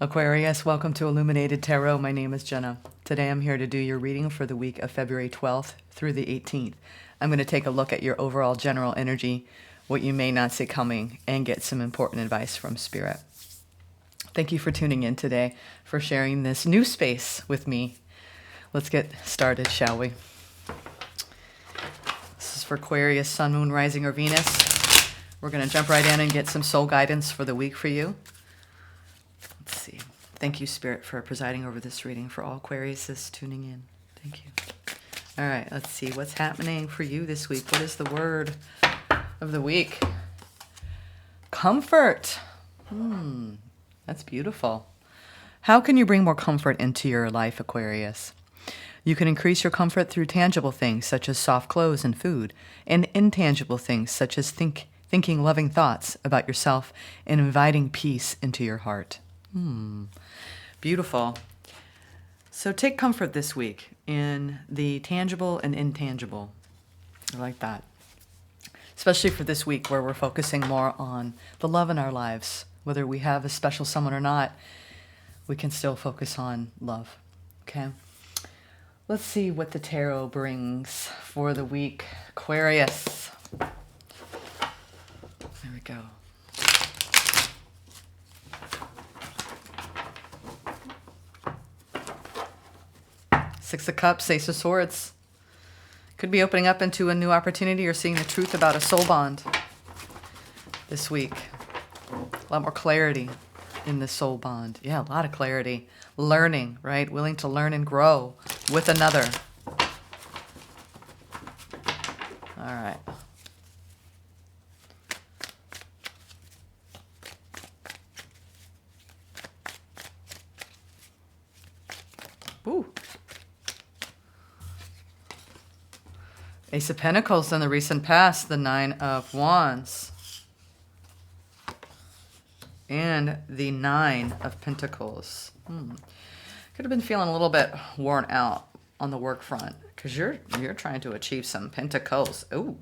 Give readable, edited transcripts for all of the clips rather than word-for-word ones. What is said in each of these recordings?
Aquarius, welcome to Illuminated Tarot. My name is Jenna. Today I'm here to do your reading for the week of February 12th through the 18th. I'm going to take a look at your overall general energy, what you may not see coming, and get some important advice from Spirit. Thank you for tuning in today, for sharing this new space with me. Let's get started, shall we? This is for Aquarius, Sun, Moon, Rising, or Venus. We're going to jump right in and get some soul guidance for the week for you. Let's see. Thank you, Spirit, for presiding over this reading for all Aquariuses tuning in. Thank you. All right, let's see what's happening for you this week. What is the word of the week? Comfort. That's beautiful. How can you bring more comfort into your life, Aquarius? You can increase your comfort through tangible things such as soft clothes and food, and intangible things such as thinking loving thoughts about yourself and inviting peace into your heart. Beautiful. So take comfort this week in the tangible and intangible. I like that. Especially for this week where we're focusing more on the love in our lives. Whether we have a special someone or not, we can still focus on love. Okay? Let's see what the tarot brings for the week. Aquarius. There we go. Six of Cups, Ace of Swords. Could be opening up into a new opportunity or seeing the truth about a soul bond this week. A lot more clarity in the soul bond. Yeah, a lot of clarity. Learning, right? Willing to learn and grow with another. All right. Ooh. Ace of Pentacles in the recent past, the Nine of Wands. And the Nine of Pentacles. Could have been feeling a little bit worn out on the work front because you're trying to achieve some pentacles. Ooh,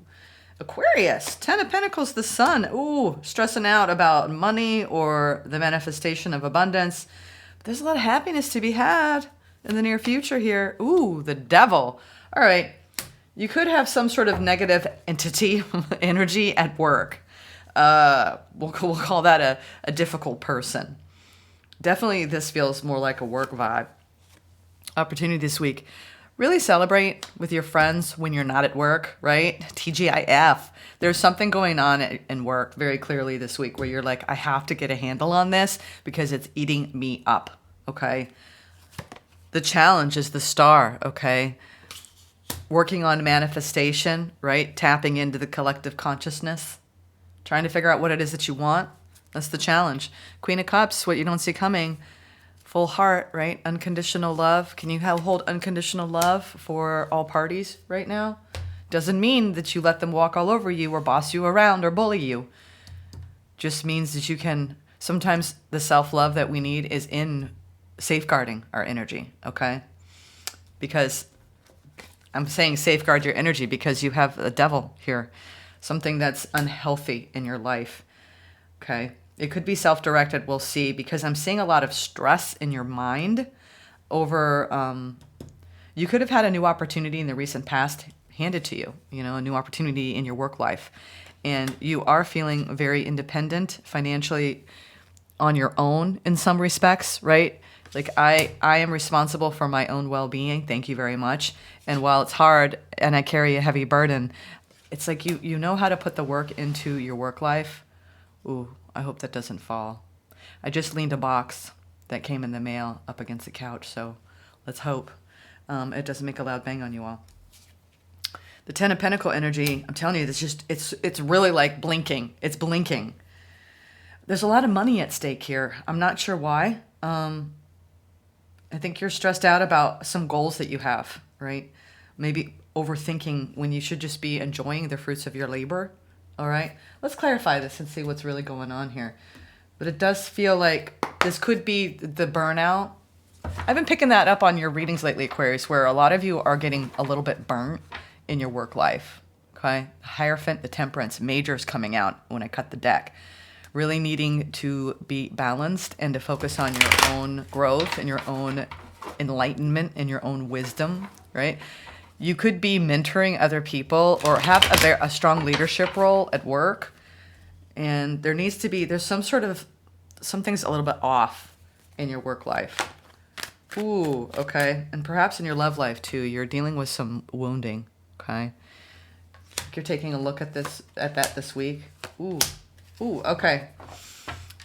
Aquarius, Ten of Pentacles, the Sun. Ooh, stressing out about money or the manifestation of abundance. But there's a lot of happiness to be had in the near future here. Ooh, the Devil. All right. You could have some sort of negative entity energy at work. We'll call that a difficult person. Definitely this feels more like a work vibe. Opportunity this week. Really celebrate with your friends when you're not at work, right? TGIF. There's something going on in work very clearly this week where you're like, I have to get a handle on this because it's eating me up, okay? The challenge is the Star, okay? Working on manifestation, right? Tapping into the collective consciousness. Trying to figure out what it is that you want. That's the challenge. Queen of Cups, what you don't see coming. Full heart, right? Unconditional love. Can you hold unconditional love for all parties right now? Doesn't mean that you let them walk all over you or boss you around or bully you. Just means that you can, sometimes the self-love that we need is in safeguarding our energy, okay? Because I'm saying safeguard your energy because you have a devil here. Something that's unhealthy in your life, okay? It could be self-directed, we'll see, because I'm seeing a lot of stress in your mind over, you could have had a new opportunity in the recent past handed to you, a new opportunity in your work life. And you are feeling very independent financially on your own in some respects, right? Like I am responsible for my own well-being. Thank you very much. And while it's hard and I carry a heavy burden, it's like you know how to put the work into your work life. Ooh, I hope that doesn't fall. I just leaned a box that came in the mail up against the couch, so let's hope it doesn't make a loud bang on you all. The Ten of Pentacle energy, I'm telling you, it's really like blinking. It's blinking. There's a lot of money at stake here. I'm not sure why. I think you're stressed out about some goals that you have, right? Maybe overthinking when you should just be enjoying the fruits of your labor. All right, let's clarify this and see what's really going on here. But it does feel like this could be the burnout. I've been picking that up on your readings lately, Aquarius, where a lot of you are getting a little bit burnt in your work life. Okay, Hierophant, the Temperance, Major's coming out when I cut the deck. really needing to be balanced and to focus on your own growth and your own enlightenment and your own wisdom, right? You could be mentoring other people or have a strong leadership role at work. And there's something's a little bit off in your work life. Ooh, okay. And perhaps in your love life too, you're dealing with some wounding, okay? You're taking a look at that this week. Ooh, okay.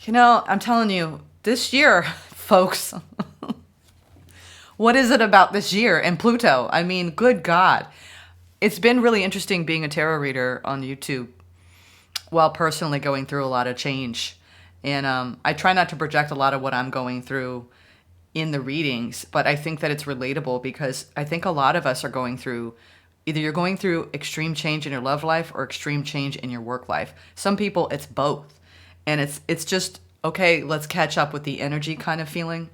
I'm telling you, this year, folks, what is it about this year and Pluto? I mean, good God. It's been really interesting being a tarot reader on YouTube while personally going through a lot of change. And I try not to project a lot of what I'm going through in the readings, but I think that it's relatable because I think a lot of us are going through, either you're going through extreme change in your love life or extreme change in your work life. Some people, it's both. And it's just, okay, let's catch up with the energy kind of feeling.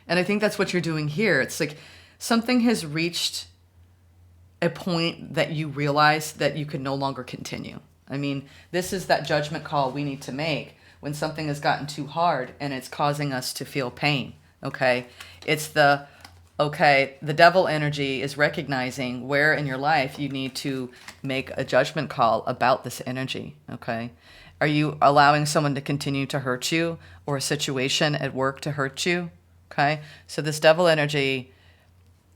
And I think that's what you're doing here. It's like something has reached a point that you realize that you can no longer continue. I mean, this is that judgment call we need to make when something has gotten too hard and it's causing us to feel pain, okay? It's the devil energy is recognizing where in your life you need to make a judgment call about this energy, okay? Are you allowing someone to continue to hurt you or a situation at work to hurt you, okay? So this devil energy,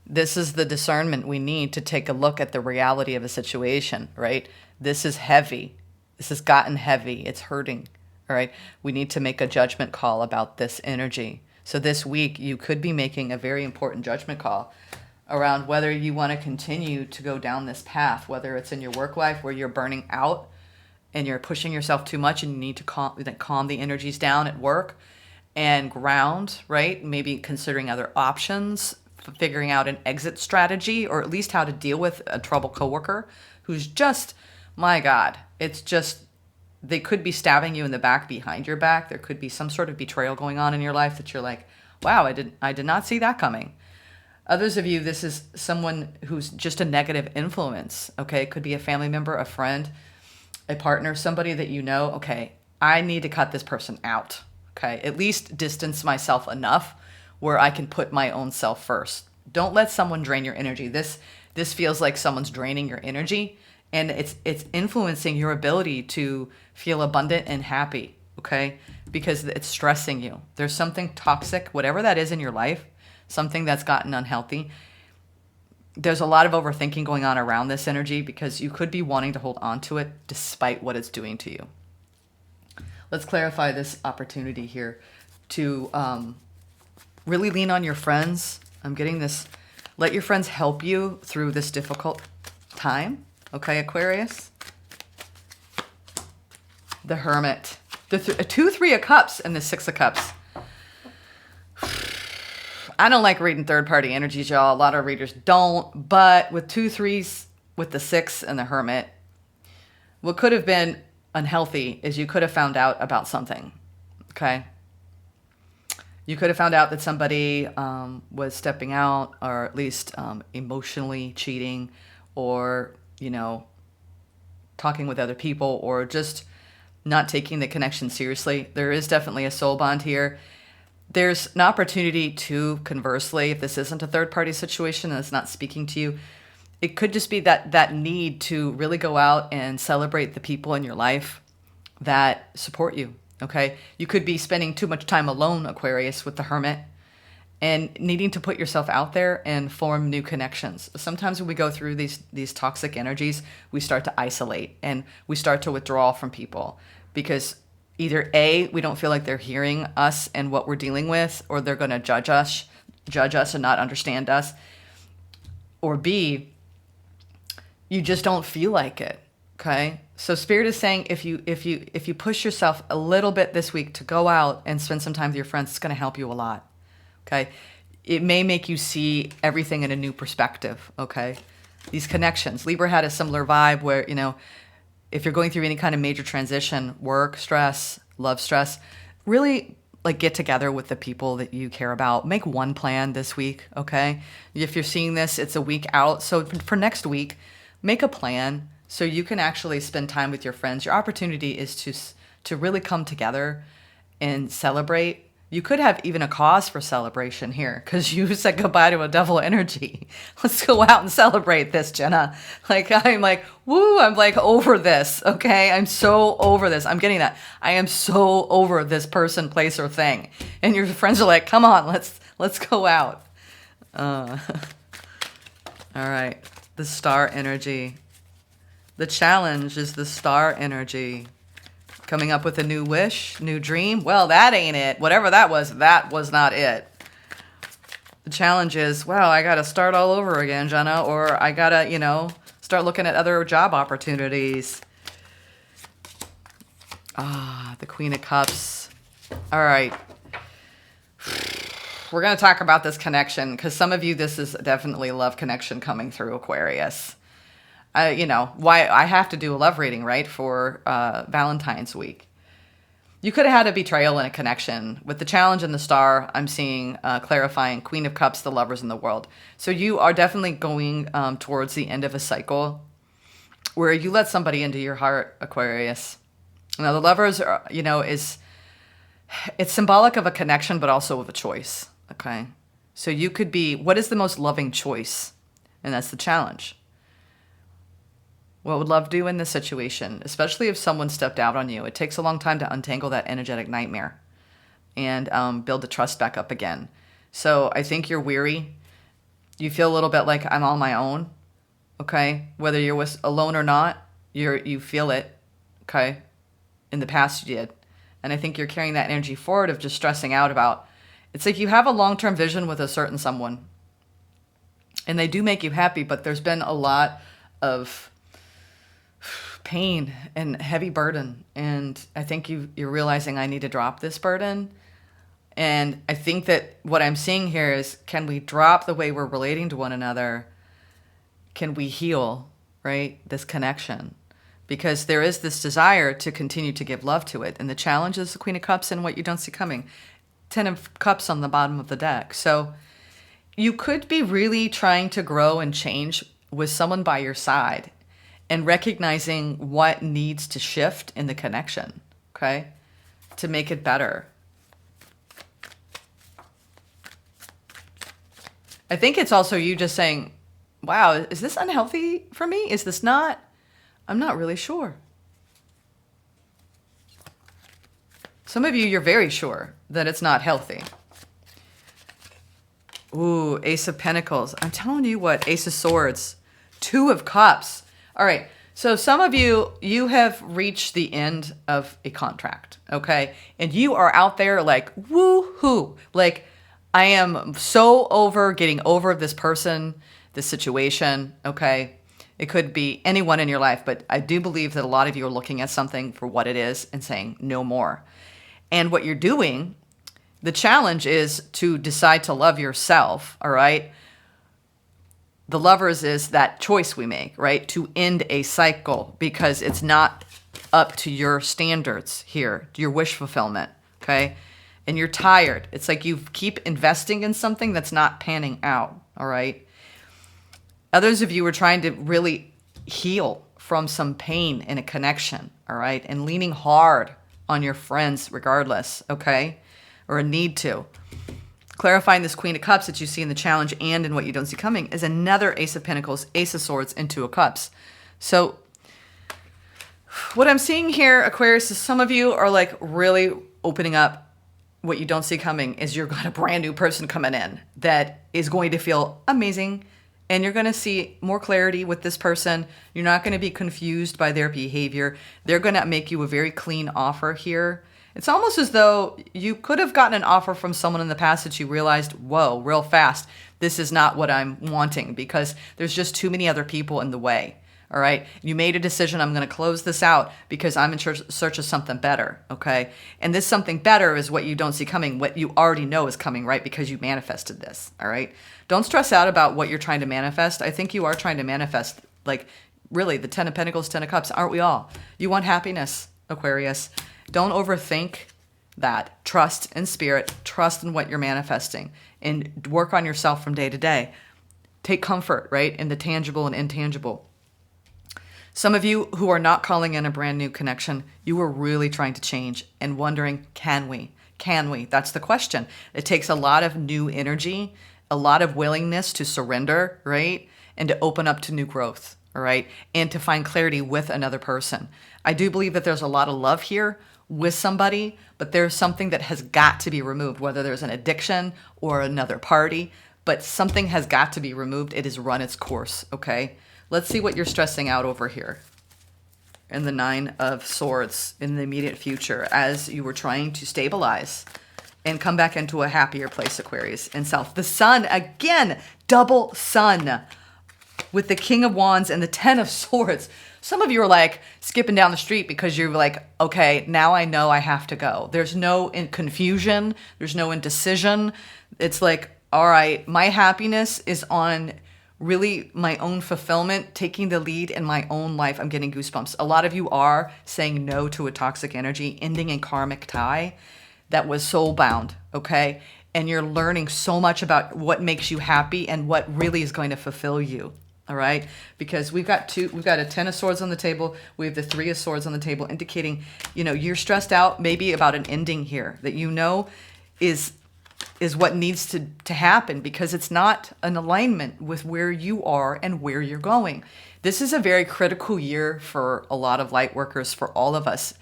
this is the discernment we need to take a look at the reality of a situation, right? This is heavy. This has gotten heavy. It's hurting, all right? We need to make a judgment call about this energy. So this week, you could be making a very important judgment call around whether you want to continue to go down this path, whether it's in your work life where you're burning out and you're pushing yourself too much and you need to calm the energies down at work and ground, right? Maybe considering other options, figuring out an exit strategy, or at least how to deal with a troubled coworker who's just, my God, it's just, they could be stabbing you in the back behind your back. There could be some sort of betrayal going on in your life that you're like, wow, I did not see that coming. Others of you, this is someone who's just a negative influence, okay? It could be a family member, a friend, a partner, somebody that you know, okay, I need to cut this person out, okay? At least distance myself enough where I can put my own self first. Don't let someone drain your energy. This feels like someone's draining your energy, and it's influencing your ability to feel abundant and happy, okay? Because it's stressing you. There's something toxic, whatever that is in your life, something that's gotten unhealthy. There's a lot of overthinking going on around this energy because you could be wanting to hold on to it despite what it's doing to you. Let's clarify this opportunity here to really lean on your friends. I'm getting this. Let your friends help you through this difficult time. Okay, Aquarius? The Hermit. The 2 3 of Cups and the 6 of Cups. I don't like reading third-party energies, y'all. A lot of readers don't. But with 2 3s, with the 6 and the Hermit, what could have been unhealthy is you could have found out about something. Okay? You could have found out that somebody was stepping out, or at least emotionally cheating, or, talking with other people, or just not taking the connection seriously. There is definitely a soul bond here. There's an opportunity to, conversely, if this isn't a third-party situation and it's not speaking to you, it could just be that need to really go out and celebrate the people in your life that support you, okay? You could be spending too much time alone, Aquarius, with the Hermit, and needing to put yourself out there and form new connections. Sometimes when we go through these toxic energies, we start to isolate and we start to withdraw from people because either A, we don't feel like they're hearing us and what we're dealing with, or they're going to judge us and not understand us, or B, you just don't feel like it. Okay. So Spirit is saying if you push yourself a little bit this week to go out and spend some time with your friends, it's going to help you a lot. Okay. It may make you see everything in a new perspective. Okay. These connections. Libra had a similar vibe where, if you're going through any kind of major transition, work stress, love stress, really get together with the people that you care about. Make one plan this week. Okay. If you're seeing this, it's a week out. So for next week, make a plan so you can actually spend time with your friends. Your opportunity is to really come together and celebrate. You could have even a cause for celebration here because you said goodbye to a devil energy. Let's go out and celebrate this, Jenna. Like, I'm like, woo, I'm like over this, okay? I'm so over this. I'm getting that. I am so over this person, place, or thing. And your friends are like, come on, let's go out. All right, the star energy. The challenge is the star energy. Coming up with a new wish, new dream. Well, that ain't it. Whatever that was not it. The challenge is, well, I got to start all over again, Jenna, or I got to, start looking at other job opportunities. The Queen of Cups. All right. We're going to talk about this connection because some of you, this is definitely love connection coming through, Aquarius. Why I have to do a love reading, right, for Valentine's week. You could have had a betrayal and a connection. With the challenge and the star, I'm seeing clarifying Queen of Cups, the lovers in the world. So you are definitely going towards the end of a cycle where you let somebody into your heart, Aquarius. Now, the lovers, are, it's symbolic of a connection, but also of a choice, okay? So you could be, what is the most loving choice? And that's the challenge. What would love do in this situation, especially if someone stepped out on you? It takes a long time to untangle that energetic nightmare and build the trust back up again. So I think you're weary. You feel a little bit like I'm on my own, okay? Whether you're alone or not, you feel it, okay? In the past you did. And I think you're carrying that energy forward of just stressing out about, it's like you have a long-term vision with a certain someone. And they do make you happy, but there's been a lot of pain and heavy burden, and I think you're realizing I need to drop this burden. And I think that what I'm seeing here is, can we drop the way we're relating to one another? Can we heal, right, this connection? Because there is this desire to continue to give love to it, and the challenge is the Queen of Cups and what you don't see coming. 10 of Cups on the bottom of the deck. So you could be really trying to grow and change with someone by your side and recognizing what needs to shift in the connection, okay, to make it better. I think it's also you just saying, wow, is this unhealthy for me? Is this not? I'm not really sure. Some of you, you're very sure that it's not healthy. Ooh, Ace of Pentacles. I'm telling you what, Ace of Swords, Two of Cups. All right, so some of you, you have reached the end of a contract, okay? And you are out there like, woo-hoo. Like, I am so getting over this person, this situation, okay? It could be anyone in your life, but I do believe that a lot of you are looking at something for what it is and saying no more. And what you're doing, the challenge is to decide to love yourself, all right? The lovers is that choice we make, right? To end a cycle because it's not up to your standards here, your wish fulfillment, okay? And you're tired. It's like you keep investing in something that's not panning out, all right? Others of you are trying to really heal from some pain in a connection, all right? And leaning hard on your friends regardless, okay? Or a need to. Clarifying this Queen of Cups that you see in the challenge and in what you don't see coming is another Ace of Pentacles, Ace of Swords, and Two of Cups. So what I'm seeing here, Aquarius, is some of you are like really opening up. What you don't see coming is you've got a brand new person coming in that is going to feel amazing, and you're going to see more clarity with this person. You're not going to be confused by their behavior. They're going to make you a very clean offer here. It's almost as though you could have gotten an offer from someone in the past that you realized, whoa, real fast, this is not what I'm wanting because there's just too many other people in the way. All right. You made a decision. I'm going to close this out because I'm in search of something better. Okay. And this something better is what you don't see coming, what you already know is coming, right? Because you manifested this. All right. Don't stress out about what you're trying to manifest. I think you are trying to manifest, like, really, the 10 of Pentacles, 10 of Cups. Aren't we all? You want happiness, Aquarius. Don't overthink that. Trust in spirit. Trust in what you're manifesting. And work on yourself from day to day. Take comfort, right, in the tangible and intangible. Some of you who are not calling in a brand new connection, you are really trying to change and wondering, can we? Can we? That's the question. It takes a lot of new energy, a lot of willingness to surrender, right? And to open up to new growth, all right? And to find clarity with another person. I do believe that there's a lot of love here with somebody, but there's something that has got to be removed, whether there's an addiction or another party, but something has got to be removed. It has run its course, okay? Let's see what you're stressing out over here in the Nine of Swords in the immediate future as you were trying to stabilize and come back into a happier place, Aquarius, and self. The Sun, again, double Sun with the King of Wands and the Ten of Swords. Some of you are like skipping down the street because you're like, okay, now I know I have to go. There's no confusion. There's no indecision. It's like, all right, my happiness is on really my own fulfillment, taking the lead in my own life. I'm getting goosebumps. A lot of you are saying no to a toxic energy, ending a karmic tie that was soul bound, okay? And you're learning so much about what makes you happy and what really is going to fulfill you. All right, because we've got a Ten of Swords on the table. We have the Three of Swords on the table, indicating, you're stressed out maybe about an ending here that is what needs to happen because it's not an alignment with where you are and where you're going. This is a very critical year for a lot of light workers, for all of us.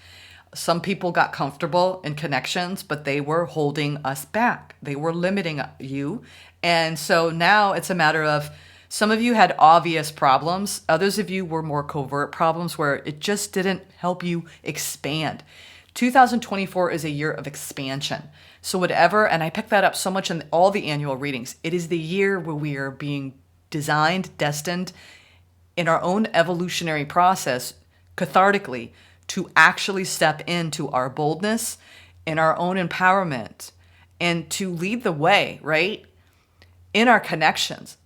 Some people got comfortable in connections, but they were holding us back. They were limiting you. And so now it's a matter of, some of you had obvious problems. Others of you were more covert problems where it just didn't help you expand. 2024 is a year of expansion. So whatever, and I picked that up so much in all the annual readings, it is the year where we are being designed, destined in our own evolutionary process, cathartically, to actually step into our boldness and our own empowerment and to lead the way, right? In our connections.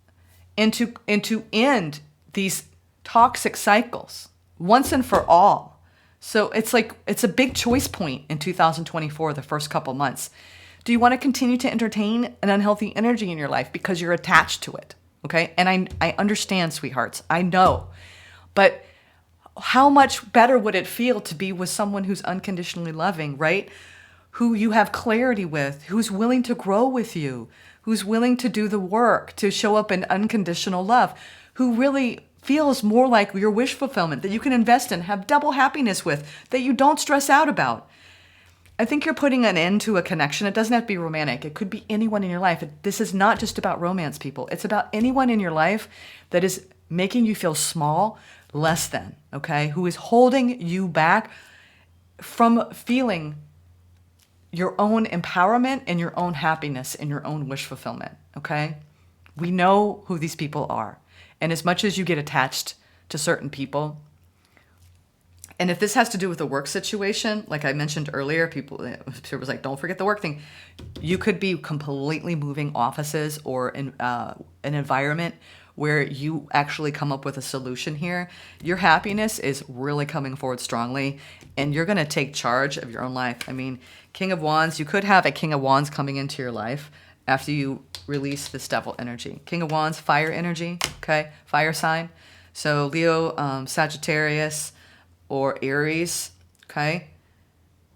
And to end these toxic cycles once and for all. So it's a big choice point in 2024, the first couple months. Do you want to continue to entertain an unhealthy energy in your life because you're attached to it? Okay. And I understand, sweethearts. I know. But how much better would it feel to be with someone who's unconditionally loving, right? Who you have clarity with, who's willing to grow with you, who's willing to do the work, to show up in unconditional love, who really feels more like your wish fulfillment, that you can invest in, have double happiness with, that you don't stress out about. I think you're putting an end to a connection. It doesn't have to be romantic. It could be anyone in your life. This is not just about romance, people. It's about anyone in your life that is making you feel small, less than, okay? Who is holding you back from feeling your own empowerment and your own happiness and your own wish fulfillment, okay? We know who these people are. And as much as you get attached to certain people, and if this has to do with a work situation, like I mentioned earlier, people was like, don't forget the work thing. You could be completely moving offices or in, an environment where you actually come up with a solution here. Your happiness is really coming forward strongly, and you're going to take charge of your own life. I mean, King of Wands, you could have a King of Wands coming into your life after you release this devil energy. King of Wands, fire energy, okay? Fire sign. So Leo, Sagittarius, or Aries, okay?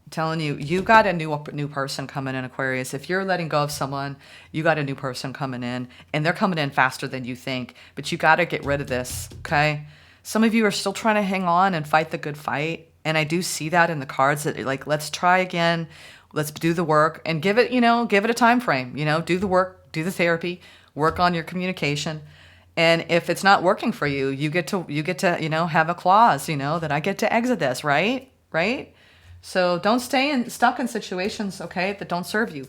I'm telling you, you got a new person coming in, Aquarius. If you're letting go of someone, you got a new person coming in, and they're coming in faster than you think, but you got to get rid of this, okay? Some of you are still trying to hang on and fight the good fight, and I do see that in the cards that like, let's try again, let's do the work, and give it a time frame, do the work, do the therapy, work on your communication. And if it's not working for you, you get to have a clause, that I get to exit this, right? Right? So don't stay stuck in situations, okay, that don't serve you.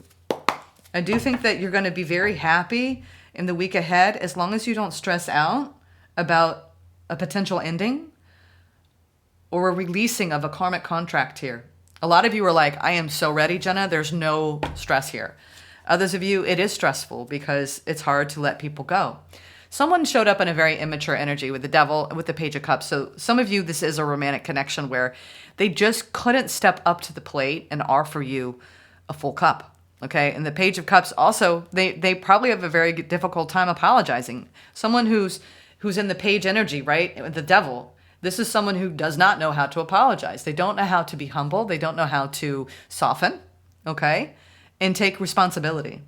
I do think that you're going to be very happy in the week ahead as long as you don't stress out about a potential ending or a releasing of a karmic contract here. A lot of you are like, I am so ready, Jenna. There's no stress here. Others of you, it is stressful because it's hard to let people go. Someone showed up in a very immature energy with the devil, with the Page of Cups. So some of you, this is a romantic connection where they just couldn't step up to the plate and offer you a full cup. Okay. And the Page of Cups also, they probably have a very difficult time apologizing. Someone who's in the page energy, right? The devil, This is someone who does not know how to apologize. They don't know how to be humble. They don't know how to soften, okay, and take responsibility,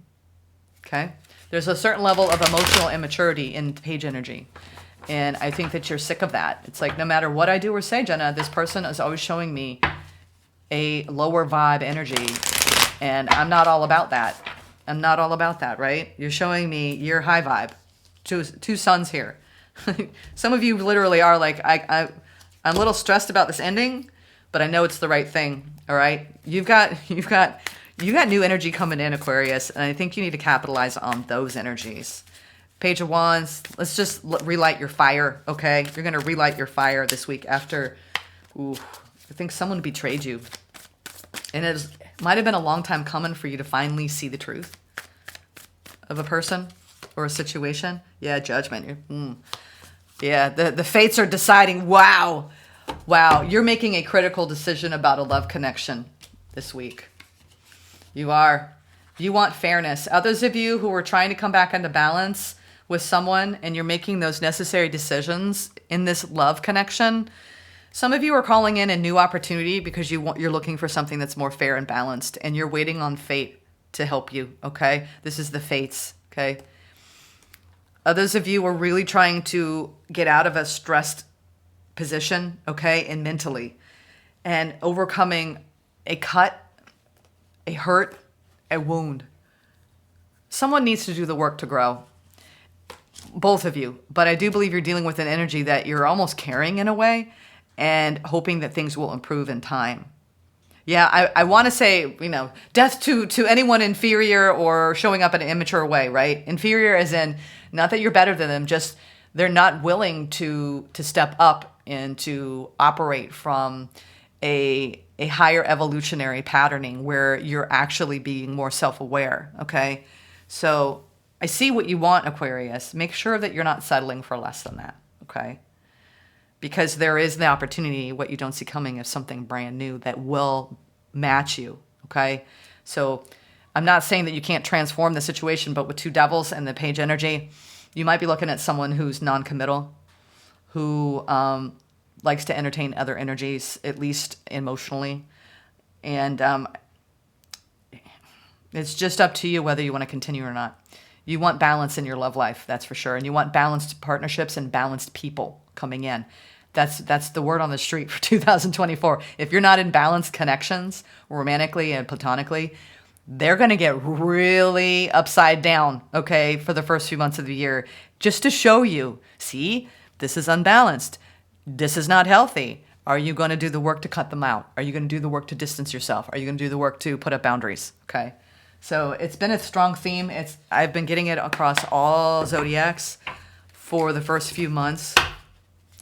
okay? There's a certain level of emotional immaturity in page energy. And I think that you're sick of that. It's like no matter what I do or say, Jenna, this person is always showing me a lower vibe energy. And I'm not all about that. I'm not all about that, right? You're showing me you're high vibe. Two suns here. Some of you literally are like, I'm a little stressed about this ending, but I know it's the right thing, all right? You've got new energy coming in, Aquarius, and I think you need to capitalize on those energies. Page of Wands, let's just relight your fire, okay? You're going to relight your fire this week after, I think someone betrayed you. And it might have been a long time coming for you to finally see the truth of a person or a situation. Yeah, judgment. Yeah, the fates are deciding, wow, you're making a critical decision about a love connection this week. You are. You want fairness. Others of you who are trying to come back into balance with someone and you're making those necessary decisions in this love connection, some of you are calling in a new opportunity because you're looking for something that's more fair and balanced, and you're waiting on fate to help you, okay? This is the fates, okay? Others of you are really trying to get out of a stressed position, okay, and mentally, and overcoming a cut, a hurt, a wound. Someone needs to do the work to grow. Both of you. But I do believe you're dealing with an energy that you're almost carrying in a way and hoping that things will improve in time. Yeah, I want to say, death to anyone inferior or showing up in an immature way, right? Inferior as in, not that you're better than them, just they're not willing to step up and to operate from a higher evolutionary patterning where you're actually being more self-aware, okay? So I see what you want, Aquarius. Make sure that you're not settling for less than that, okay? Because there is the opportunity, what you don't see coming, of something brand new that will match you, okay? So I'm not saying that you can't transform the situation, but with two devils and the page energy, you might be looking at someone who's non-committal, who likes to entertain other energies, at least emotionally. And it's just up to you whether you want to continue or not. You want balance in your love life, that's for sure. And you want balanced partnerships and balanced people coming in. That's the word on the street for 2024. If you're not in balanced connections, romantically and platonically, they're going to get really upside down, okay, for the first few months of the year, just to show you, see, this is unbalanced. This is not healthy. Are you going to do the work to cut them out? Are you going to do the work to distance yourself? Are you going to do the work to put up boundaries? Okay. So it's been a strong theme. I've been getting it across all zodiacs for the first few months,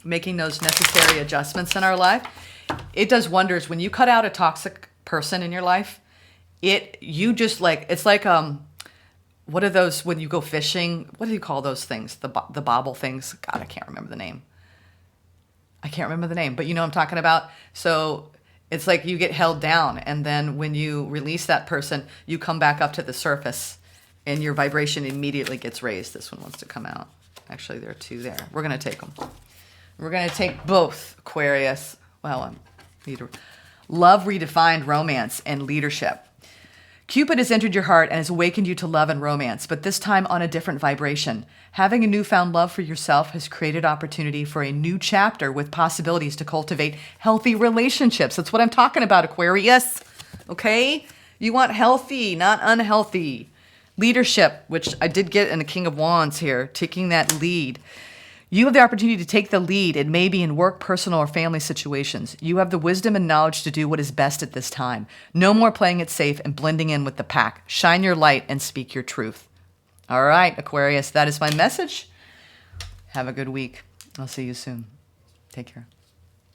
making those necessary adjustments in our life. It does wonders when you cut out a toxic person in your life. It's like what are those when you go fishing? What do you call those things? The bobble things. God, I can't remember the name. But you know what I'm talking about. So it's like you get held down, and then when you release that person, you come back up to the surface, and your vibration immediately gets raised. This one wants to come out. Actually, there are two there. We're gonna take them. We're gonna take both, Aquarius. Well, love, redefined, romance, and leadership. Cupid has entered your heart and has awakened you to love and romance, but this time on a different vibration. Having a newfound love for yourself has created opportunity for a new chapter with possibilities to cultivate healthy relationships. That's what I'm talking about, Aquarius. Okay? You want healthy, not unhealthy. Leadership, which I did get in the King of Wands here, taking that lead. You have the opportunity to take the lead. It may be in work, personal, or family situations. You have the wisdom and knowledge to do what is best at this time. No more playing it safe and blending in with the pack. Shine your light and speak your truth. All right, Aquarius, that is my message. Have a good week. I'll see you soon. Take care.